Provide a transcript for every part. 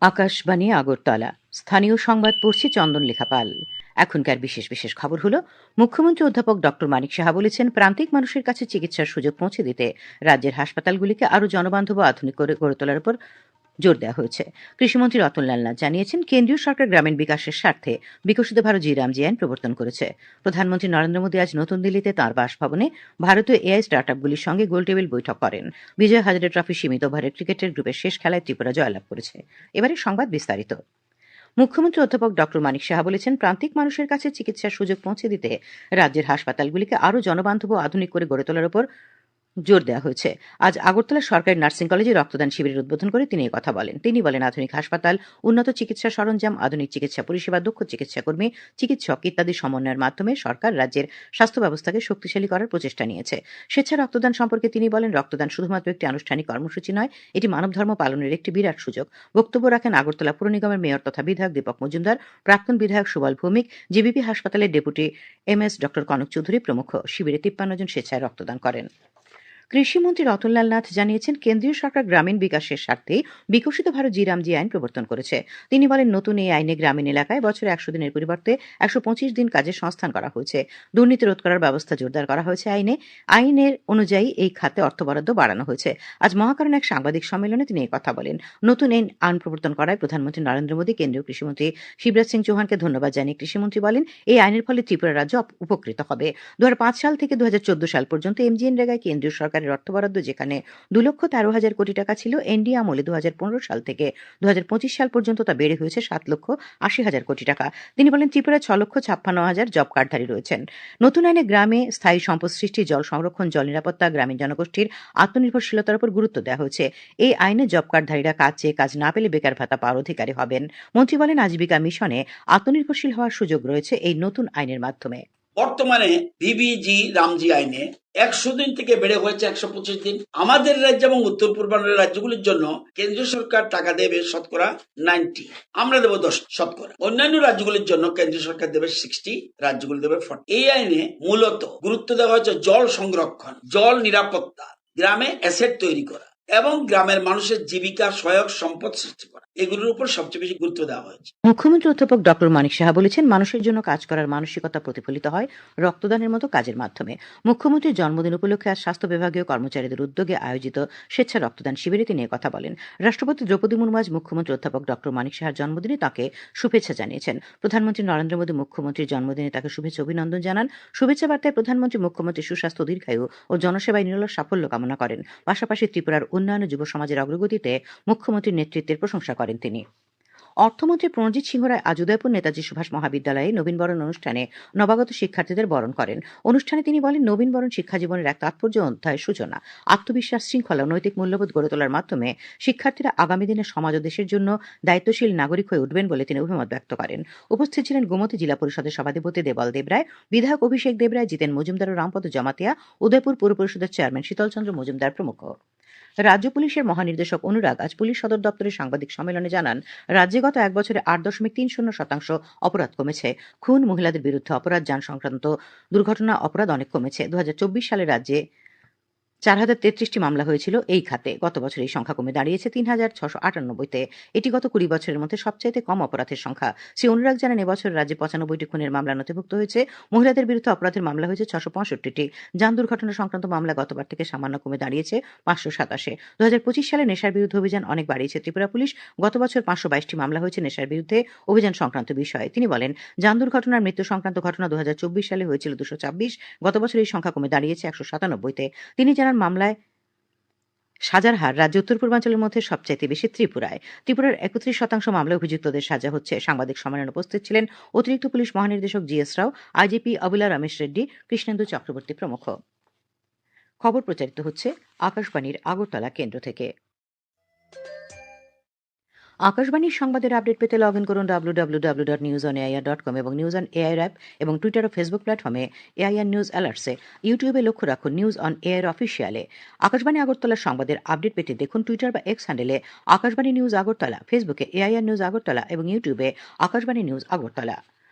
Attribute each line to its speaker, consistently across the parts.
Speaker 1: আকাশবাণী আগরতলা স্থানীয় সংবাদ পড়ছি চন্দন লেখা পাল। এখনকার বিশেষ বিশেষ খবর হলো, মুখ্যমন্ত্রী অধ্যাপক ডক্টর মানিক সাহা বলেছেন, প্রান্তিক মানুষের কাছে চিকিৎসার সুযোগ পৌঁছে দিতে রাজ্যের হাসপাতালগুলিকে আরও জনবান্ধব ও আধুনিক করে গড়ে তোলার উপর জোর দেওয়া হয়েছে। কৃষিমন্ত্রী রতনলাল নাথ জানিয়েছেন, কেন্দ্রীয় সরকার গ্রামীণ বিকাশের স্বার্থে বিকশিত ভারত জি রামজি আইন প্রবর্তন করেছে। প্রধানমন্ত্রী নরেন্দ্র মোদী আজ নতুন দিল্লিতে তাঁর বাসভবনে ভারতীয় এআই স্টার্টআপগুলির সঙ্গে গোলটেবিল বৈঠক করেন। বিজয় হাজারে ট্রফি সীমিত ওভারের ক্রিকেটের গ্রুপের শেষ খেলায় ত্রিপুরা জয়লাভ করেছে। এবারে সংবাদ বিস্তারিত। মুখ্যমন্ত্রী অধ্যাপক ডক্টর মানিক সাহা বলেছেন, প্রান্তিক মানুষের কাছে চিকিৎসার সুযোগ পৌঁছে দিতে রাজ্যের হাসপাতালগুলিকে আরও জনবান্ধব ও আধুনিক করে গড়ে তোলার উপর জোর দেওয়া হয়েছে। আজ আগরতলা সরকারি নার্সিং কলেজে রক্তদান শিবিরের উদ্বোধন করে তিনি কথা বলেন। তিনি বলেন, আধুনিক হাসপাতাল, উন্নত চিকিৎসা সরঞ্জাম, আধুনিক চিকিৎসা পরিষেবা, দক্ষ চিকিৎসাকর্মী, চিকিৎসক ইত্যাদি সমন্বয়ের মাধ্যমে সরকার রাজ্যের স্বাস্থ্য ব্যবস্থাকে শক্তিশালী করার প্রচেষ্টা নিয়েছে। স্বেচ্ছা রক্তদান সম্পর্কে তিনি বলেন, রক্তদান শুধুমাত্র একটি আনুষ্ঠানিক কর্মসূচি নয়, এটি মানব ধর্ম পালনের একটি বিরাট সুযোগ। বক্তব্য রাখেন আগরতলা পুর নিগমের মেয়র তথা বিধায়ক দীপক মজুমদার, প্রাক্তন বিধায়ক সুবল ভৌমিক, জিবিপি হাসপাতালের deputy MS doctor Kanak Chowdhury প্রমুখ। শিবিরে 53 জন স্বেচ্ছায় রক্তদান করেন। কৃষিমন্ত্রী রতনলাল নাথ জানিয়েছেন, কেন্দ্রীয় সরকার গ্রামীণ বিকাশের স্বার্থে বিকশিত ভারত জি রামজি আইন প্রবর্তন করেছে। তিনি বলেন, নতুন এই আইনে গ্রামীণ এলাকায় বছরে 100 দিনের পরিবর্তে 125 দিন কাজের সংস্থান করা হয়েছে। দুর্নীতি রোধ করার ব্যবস্থা জোরদার করা হয়েছে। আইনের অনুযায়ী এই খাতে অর্থ বরাদ্দ বাড়ানো হয়েছে। আজ মহাকারণে এক সাংবাদিক সম্মেলনে তিনি এই কথা বলেন। নতুন এই আইন প্রবর্তন করায় প্রধানমন্ত্রী নরেন্দ্র মোদী, কেন্দ্রীয় কৃষিমন্ত্রী শিবরাজ সিং চৌহানকে ধন্যবাদ জানিয়ে কৃষিমন্ত্রী বলেন, এই আইনের ফলে ত্রিপুরা রাজ্য উপকৃত হবে। 2005 সাল থেকে 2014 সাল পর্যন্ত এমজিএনরেগায় কেন্দ্রীয় সরকারের অর্থ বরাদ্দ যেখানে 2,13,000 কোটি টাকা ছিল, এনডি আমলে 2015 সাল থেকে 2025 সাল পর্যন্ত তা বেড়ে হয়েছে 7,80,000 কোটি টাকা। তিনি বলেন, ত্রিপুরায় 6,56,000 জব কার্ডধারী রয়েছেন। নতুন আইনে গ্রামে স্থায়ী সম্পদ সৃষ্টি, জল সংরক্ষণ, জল নিরাপত্তা, গ্রামীণ জনগোষ্ঠীর আত্মনির্ভরশীলতার উপর গুরুত্ব দেওয়া হয়েছে। এই আইনে জব কার্ডধারীরা কাজ চেয়ে কাজ না পেলে বেকার ভাতা পাওয়ার অধিকারী হবেন। মন্ত্রী বলেন, আজীবিকা মিশনে আত্মনির্ভরশীল হওয়ার সুযোগ রয়েছে এই নতুন আইনের মাধ্যমে।
Speaker 2: বর্তমানে ভিবিজি রামজি আইনে 100 দিন থেকে বেড়ে হয়েছে 125 দিন। আমাদের রাজ্য এবং উত্তর পূর্বাঞ্চলের রাজ্যগুলির জন্য কেন্দ্রীয় সরকার টাকা দেবে শতকরা 90, আমরা দেবো 10 শতকরা। অন্যান্য রাজ্যগুলির জন্য কেন্দ্রীয় সরকার দেবে 60, রাজ্যগুলি দেবে 40। এই আইনে মূলত গুরুত্ব দেওয়া হয়েছে জল সংরক্ষণ, জল নিরাপত্তা, গ্রামে অ্যাসেট তৈরি করা এবং গ্রামের মানুষের জীবিকা সহায়ক সম্পদ সৃষ্টি করা, এগুলোর উপর সবচেয়ে বেশি গুরুত্ব দেওয়া হয়েছে।
Speaker 1: মুখ্যমন্ত্রী অধ্যাপক ডক্টর মানিক সাহা বলেছেন, মানুষের জন্য কাজ করার মানসিকতা প্রতিফলিত হয় রক্তদানের মতো কাজের মাধ্যমে। মুখ্যমন্ত্রীর জন্মদিন উপলক্ষে আজ স্বাস্থ্য বিভাগীয় কর্মচারীদের উদ্যোগে আয়োজিত স্বেচ্ছা রক্তদান শিবিরে তিনি কথা বলেন। রাষ্ট্রপতি দ্রৌপদী মুর্মু আজ মুখ্যমন্ত্রী অধ্যাপক ডক্টর মানিক সাহার জন্মদিনে তাঁকে শুভেচ্ছা জানিয়েছেন। প্রধানমন্ত্রী নরেন্দ্র মোদী মুখ্যমন্ত্রীর জন্মদিনে তাকে শুভেচ্ছা অভিনন্দন জানান। শুভেচ্ছা বার্তায় প্রধানমন্ত্রী মুখ্যমন্ত্রীর সুস্বাস্থ্য, দীর্ঘায়ু ও জনসেবায় নিরলস সাফল্য কামনা করেন। পাশাপাশি ত্রিপুরার উন্নয়ন ও যুব সমাজের অগ্রগতিতে মুখ্যমন্ত্রীর নেতৃত্বের প্রশংসা করেন তিনি। অর্থমন্ত্রী প্রণজিৎ সিংহ রায় আজ উদয়পুর নেতাজি সুভাষ মহাবিদ্যালয়ে নবীনবরণ অনুষ্ঠানে নবাগত শিক্ষার্থীদের বরণ করেন। অনুষ্ঠানে তিনি বলেন, নবীনবরণ শিক্ষাজীবনের এক তাৎপর্য অধ্যায়ের সূচনা। আত্মবিশ্বাস, শৃঙ্খলা ও নৈতিক মূল্যবোধ গড়ে তোলার মাধ্যমে শিক্ষার্থীরা আগামী দিনে সমাজ ও দেশের জন্য দায়িত্বশীল নাগরিক হয়ে উঠবেন বলে তিনি অভিমত ব্যক্ত করেন। উপস্থিত ছিলেন গোমতী জেলা পরিষদের সভাধিপতি দেবল দেবরায়, বিধায়ক অভিষেক দেবরায়, জিতেন মজুমদার ও রামপদ জমাতিয়া, উদয়পুর পৌর পরিষদের চেয়ারম্যান শীতলচন্দ্র মজুমদার প্রমুখ। রাজ্য পুলিশের মহানির্দেশক অনুরাগ আজ পুলিশ সদর দপ্তরের সাংবাদিক সম্মেলনে জানান, রাজ্যে গত এক বছরে 8.30% অপরাধ কমেছে। খুন, মহিলাদের বিরুদ্ধে অপরাধ, যান সংক্রান্ত দুর্ঘটনা অপরাধ অনেক কমেছে। 2024 সালে রাজ্যে 4,033টি মামলা হয়েছিল এই খাতে। গত বছর এই সংখ্যা কমে দাঁড়িয়েছে 3,698-তে। এটি গত 20 বছরের মধ্যে সবচাইতে কম অপরাধের সংখ্যা। শ্রী অনুরাগ জানান, এবছর রাজ্যে 95টি খুনের মামলা নথিভুক্ত হয়েছে। মহিলাদের বিরুদ্ধে অপরাধের মামলা হয়েছে 665টি। যান দুর্ঘটনা সংক্রান্ত মামলা গতবার থেকে সামান্য কমে দাঁড়িয়েছে 527। 2025 সালে নেশার বিরুদ্ধে অভিযান অনেক বাড়িয়েছে ত্রিপুরা পুলিশ। গত বছর 522টি মামলা হয়েছে নেশার বিরুদ্ধে অভিযান সংক্রান্ত বিষয়ে। তিনি বলেন, যান দুর্ঘটনার মৃত্যু সংক্রান্ত ঘটনা 2024 সালে হয়েছিল 226। গত বছর এই সংখ্যা কমে দাঁড়িয়েছে 197-তে। তিনি জানান, মামলায় সাজার হার রাজ্য উত্তর পূর্বাঞ্চলের মধ্যে সবচাইতে বেশি ত্রিপুরায়। ত্রিপুরার 31% মামলায় অভিযুক্তদের সাজা হচ্ছে। সাংবাদিক সম্মেলনে উপস্থিত ছিলেন অতিরিক্ত পুলিশ মহানির্দেশক জিএস রাও, আইজিপি অবিলা রমেশ রেড্ডি, কৃষ্ণেন্দু চক্রবর্তী প্রমুখ। খবর প্রচারিত হচ্ছে আকাশবাণীর আগরতলা কেন্দ্র থেকে। আকাশবাণীর সংবাদের আপডেট পেতে লগ ইন করুন www.newsonair.com এবং নিউজ অন এআইআর অ্যাপ এবং টুইটার ও ফেসবুক প্ল্যাটফর্মে এআইআর নিউজ অ্যালার্টসে। ইউটিউবে লক্ষ্য রাখুন নিউজ অন এআইআর অফিসিয়ালে। আকাশবাণী আগরতলার সংবাদের আপডেট পেতে দেখুন টুইটার বা এক্স হ্যান্ডেলে আকাশবাণী নিউজ আগরতলা, ফেসবুকে এআইআর নিউজ আগরতলা এবং ইউটিউবে আকাশবাণী নিউজ আগরতলা।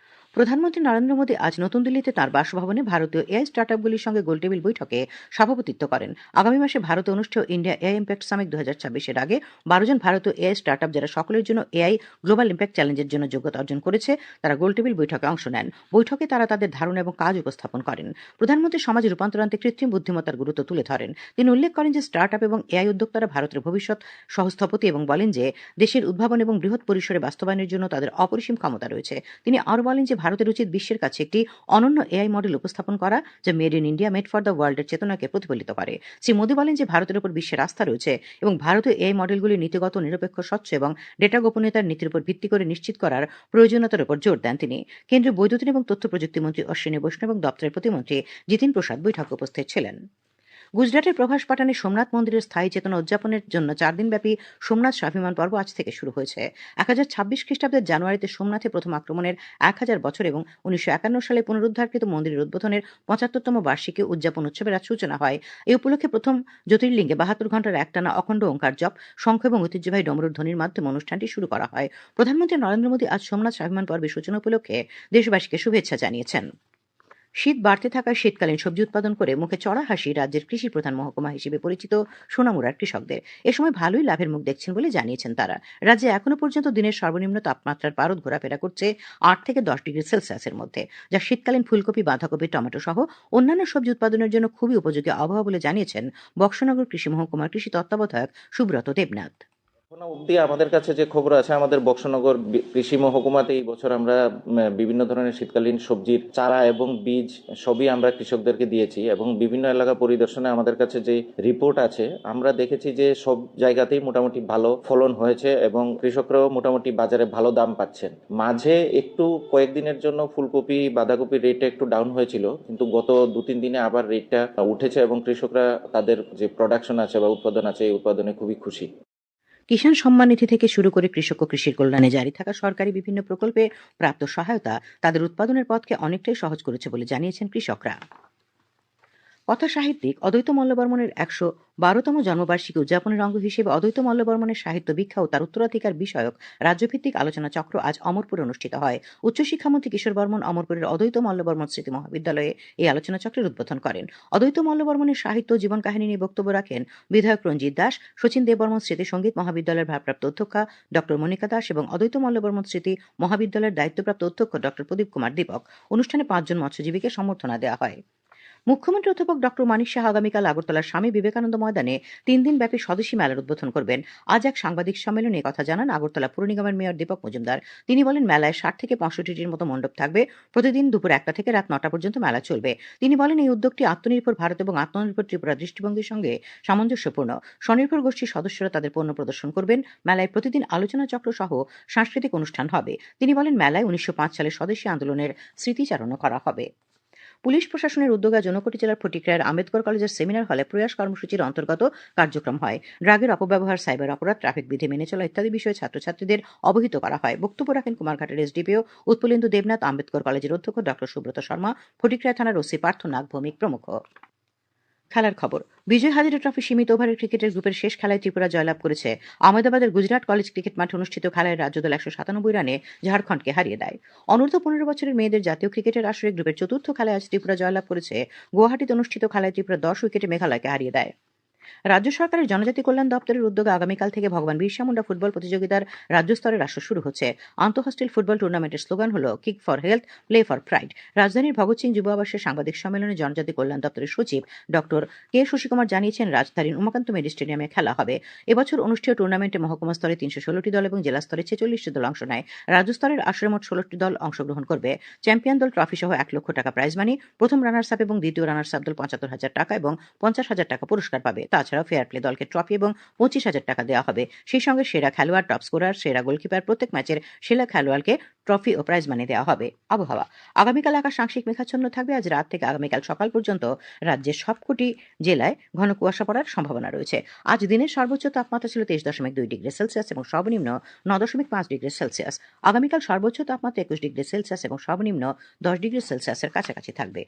Speaker 1: প্রধানমন্ত্রী নরেন্দ্র মোদী আজ নতুন দিল্লিতে তাঁর বাসভবনে ভারতীয় এআই স্টার্টআপগুলির সঙ্গে গোলটেবিল বৈঠকে সভাপতিত্ব করেন। আগামী মাসে ভারতে অনুষ্ঠেয় ইন্ডিয়া এআই ইম্প্যাক্ট সামিট 2026-এর আগে 12 জন ভারতীয় এআই স্টার্টআপ যারা সকলের জন্য এআই গ্লোবাল ইম্প্যাক্ট চ্যালেঞ্জের জন্য যোগ্যতা অর্জন করেছে তারা গোলটেবিল বৈঠকে অংশ নেন। বৈঠকে তারা তাদের ধারণা এবং কাজ উপস্থাপন করেন। প্রধানমন্ত্রী সমাজ রূপান্তর আনতে কৃত্রিম বুদ্ধিমত্তার গুরুত্ব তুলে ধরেন। তিনি উল্লেখ করেন যে স্টার্টআপ এবং এআই উদ্যোক্তারা ভারতের ভবিষ্যৎ সহস্থপতি এবং বলেন যে দেশের উদ্ভাবন এবং বৃহৎ পরিসরে বাস্তবায়নের জন্য তাদের অপরিসীম ক্ষমতা রয়েছে। তিনি আরও বলেন যে ভারতের উচিত বিশ্বের কাছে একটি অনন্য এআই মডেল উপস্থাপন করা যা made in India made for the ওয়ার্ল্ডের চেতনাকে প্রতিফলিত করে। শ্রী মোদী বলেন যে ভারতের উপর বিশ্বের আস্থা রয়েছে এবং ভারতীয় এআই মডেলগুলি নীতিগত, নিরপেক্ষ, স্বচ্ছ এবং ডেটা গোপনীয়তার নীতির উপর ভিত্তি করে নিশ্চিত করার প্রয়োজনীয়তার উপর জোর দেন তিনি। কেন্দ্রীয় বৈদ্যুতিন এবং তথ্য প্রযুক্তি মন্ত্রী অশ্বিনী বৈষ্ণব এবং দপ্তরের প্রতিমন্ত্রী জিতিন প্রসাদ বৈঠকে উপস্থিত ছিলেন। গুজরাটের প্রভাস পাটানে সোমনাথ মন্দিরের স্থায়ী চেতনা উদযাপনের জন্য 4 দিনব্যাপী সোমনাথ স্বাভিমান পর্ব আজ থেকে শুরু হয়েছে। 1026 খ্রিস্টাব্দের জানুয়ারিতে সোমনাথে প্রথম আক্রমণের 1000 বছর এবং 1951 সালে পুনরুদ্ধারকৃত মন্দিরের উদ্বোধনের 75তম বার্ষিকী উদযাপন উৎসবের আজ সূচনা হয়। এই উপলক্ষে প্রথম জ্যোতির্লিঙ্গে 72 ঘণ্টার একটানা অখণ্ড ওঙ্কার জপ, শঙ্খ এবং ঐতিহ্যবাহী ডমরুর ধ্বনির মাধ্যমে অনুষ্ঠানটি শুরু করা হয়। প্রধানমন্ত্রী নরেন্দ্র মোদী আজ সোমনাথ স্বাভিমান পর্বের সূচনা উপলক্ষে দেশবাসীকে শুভেচ্ছা জানিয়েছেন। শীত বাড়তে থাকায় শীতকালীন সবজি উৎপাদন করে মুখে চড়া হাসি রাজ্যের কৃষি প্রধান মহকুমা হিসেবে পরিচিত সোনামুড়ার কৃষকদের। এ সময় ভালোই লাভের মুখ দেখছেন বলে জানিয়েছেন তারা। রাজ্যে এখনো পর্যন্ত দিনের সর্বনিম্ন তাপমাত্রার পারদ ঘোরাফেরা করছে 8 থেকে 10 ডিগ্রি সেলসিয়াসের মধ্যে, যা শীতকালীন ফুলকপি, বাঁধাকপি, টমেটো সহ অন্যান্য সবজি উৎপাদনের জন্য খুবই উপযোগী আবহাওয়া বলে জানিয়েছেন বক্সনগর কৃষি মহকুমার কৃষি তত্ত্বাবধায়ক সুব্রত দেবনাথ।
Speaker 3: এখনো অবধি আমাদের কাছে যে খবর আছে, আমাদের বক্সনগর কৃষি মহকুমাতে এই বছর আমরা বিভিন্ন ধরনের শীতকালীন সবজির চারা এবং বীজ সবই আমরা কৃষকদেরকে দিয়েছি এবং বিভিন্ন এলাকা পরিদর্শনে আমাদের কাছে যে রিপোর্ট আছে আমরা দেখেছি যে সব জায়গাতেই মোটামুটি ভালো ফলন হয়েছে এবং কৃষকরাও মোটামুটি বাজারে ভালো দাম পাচ্ছেন। মাঝে একটু কয়েকদিনের জন্য ফুলকপি, বাঁধাকপির রেটটা একটু ডাউন হয়েছিল, কিন্তু গত 2-3 দিনে আবার রেটটা উঠেছে এবং কৃষকরা তাদের যে প্রোডাকশন আছে বা উৎপাদন আছে এই উৎপাদনে খুবই খুশি।
Speaker 1: কিষাণ সম্মান নিধি থেকে শুরু করে কৃষক ও কৃষির কল্যাণে জারি থাকা সরকারি বিভিন্ন প্রকল্পে প্রাপ্ত সহায়তা তাদের উৎপাদনের পথকে অনেকটাই সহজ করেছে বলে জানিয়েছেন কৃষকরা। কথা সাহিত্যিক অদ্বৈত মল্লবর্মণের 112তম জন্মবার্ষিকী উদযাপনের অঙ্গ হিসেবে অদ্বৈত মল্লবর্মণের সাহিত্য ভিক্ষা ও তার উত্তরাধিকার বিষয়ক রাজ্যভিত্তিক আলোচনা চক্র আজ অমরপুরে অনুষ্ঠিত হয়। উচ্চশিক্ষামন্ত্রী কিশোর বর্মন অমরপুরের অদ্বৈত মল্লবর্মণ স্মৃতি মহাবিদ্যালয়ে এই আলোচনা চক্রের উদ্বোধন করেন। অদ্বৈত মল্লবর্মণের সাহিত্য ও জীবন কাহিনী নিয়ে বক্তব্য রাখেন বিধায়ক রঞ্জিত দাস, শচীন দেববর্মন স্মৃতি সঙ্গীত মহাবিদ্যালয়ের ভারপ্রাপ্ত অধ্যক্ষা ডক্টর মনিকা দাস এবং অদ্বৈত মল্লবর্মণ স্মৃতি মহাবিদ্যালয়ের দায়িত্বপ্রাপ্ত অধ্যক্ষ ডক্টর প্রদীপ কুমার দীপক। অনুষ্ঠানে 5 জন মৎস্যজীবীকে সম্বর্ধনা দেওয়া হয়। মুখ্যমন্ত্রী অধ্যাপক ডক্টর মানিক সাহা আগামীকাল আগরতলার স্বামী বিবেকানন্দ ময়দানে 3 দিনব্যাপী স্বদেশী মেলার উদ্বোধন করবেন। আজ এক সাংবাদিক সম্মেলনে কথা জানান আগরতলা পুর নিগমের মেয়র দীপক মজুমদার। তিনি বলেন, মেলায় 60 থেকে 65টির মতো মণ্ডপ থাকবে। প্রতিদিন দুপুর 1টা থেকে রাত 9টা পর্যন্ত মেলা চলবে। তিনি বলেন, এই উদ্যোগটি আত্মনির্ভর ভারত এবং আত্মনির্ভর ত্রিপুরা দৃষ্টিভঙ্গির সঙ্গে সামঞ্জস্যপূর্ণ। স্বনির্ভর গোষ্ঠীর সদস্যরা তাদের পণ্য প্রদর্শন করবেন। মেলায় প্রতিদিন আলোচনা চক্র সহ সাংস্কৃতিক অনুষ্ঠান হবে। তিনি বলেন, মেলায় 1905 সালে স্বদেশী আন্দোলনের স্মৃতিচারণ করা হবে। পুলিশ প্রশাসনের উদ্যোগে ঊনকোটি জেলার ফটিকরায়ের আম্বেদকর কলেজের সেমিনার হলে প্রয়াস কর্মসূচির অন্তর্গত কার্যক্রম হয়। ড্রাগের অপব্যবহার, সাইবার অপরাধ, ট্রাফিক বিধি মেনে চলা ইত্যাদি বিষয়ে ছাত্রছাত্রীদের অবহিত করা হয়। বক্তব্য রাখেন কুমারঘাটের এসডিপিও উৎপলেন্দু দেবনাথ, আম্বেদকর কলেজের অধ্যক্ষ ডক্টর সুব্রত শর্মা, ফটিকরায় থানার ওসি পার্থ নাগ ভৌমিক প্রমুখ। খেলার খবর। বিজয় হাজারে ট্রফি সীমিত ওভারের ক্রিকেটের গ্রুপের শেষ খেলায় ত্রিপুরা জয়লাভ করেছে। আহমেদাবাদের গুজরাট কলেজ ক্রিকেট মাঠে অনুষ্ঠিত খেলায় রাজ্যদল 197 রানে ঝাড়খণ্ডকে হারিয়ে দেয়। অনূর্ধ্ব 15 বছরের মেয়েদের জাতীয় ক্রিকেটের আসরে গ্রুপের চতুর্থ খেলায় আজ ত্রিপুরা জয়লাভ করেছে। গুয়াহাটিতে অনুষ্ঠিত খেলায় ত্রিপুরা 10 উইকেটে মেঘালয়কে হারিয়ে দেয়। রাজ্য সরকারের জনজাতি কল্যাণ দপ্তরের উদ্যোগে আগামীকাল থেকে ভগবান বিরসা মুন্ডা ফুটবল প্রতিযোগিতার রাজ্য স্তরের আসর শুরু হচ্ছে। আন্তঃহস্টেল ফুটবল টুর্নামেন্টের স্লোগান হল kick for health, play for pride. রাজধানীর ভগৎ সিং যুব আবাসের সাংবাদিক সম্মেলনে জনজাতি কল্যাণ দপ্তরের সচিব ডক্টর কে শশীকুমার জানিয়েছেন, রাজধানীর উমাকান্ত মেডি স্টেডিয়ামে খেলা হবে। এবছর অনুষ্ঠিত টুর্নামেন্টে মহকুমা স্তরে 316টি দল এবং জেলা স্তরে 46টি দল অংশ নেয়। রাজ্য স্তরের আসরে মোট 16টি দল অংশগ্রহণ করবে। চ্যাম্পিয়ন দল ট্রফি সহ 1 লক্ষ টাকা প্রাইজ মানি, প্রথম রানার্স আপ এবং দ্বিতীয় রানার্স আপ দল 75,000 টাকা এবং 50,000 টাকা পুরস্কার পাবে। তাছাড়া ফেয়ার প্লে দলকে ট্রফি এবং 25,000 টাকা দেওয়া হবে। সেই সঙ্গে সেরা খেলোয়াড়, টপ স্কোরার, সেরা গোলকিপার, প্রত্যেক ম্যাচের সেরা খেলোয়াড়কে ট্রফি ও প্রাইজ মানি দেওয়া হবে। আবহাওয়া। আগামীকাল আকাশ আংশিক মেঘাচ্ছন্ন থাকবে। আজ রাত থেকে আগামীকাল সকাল পর্যন্ত রাজ্যের সবকটি জেলায় ঘন কুয়াশা পড়ার সম্ভাবনা রয়েছে। আজ দিনের সর্বোচ্চ তাপমাত্রা ছিল 23.2 ডিগ্রি সেলসিয়াস এবং সর্বনিম্ন 9.5 ডিগ্রি সেলসিয়াস। আগামীকাল সর্বোচ্চ তাপমাত্রা 21 ডিগ্রি সেলসিয়াস এবং সর্বনিম্ন 10 ডিগ্রি সেলসিয়াসের কাছাকাছি থাকবে।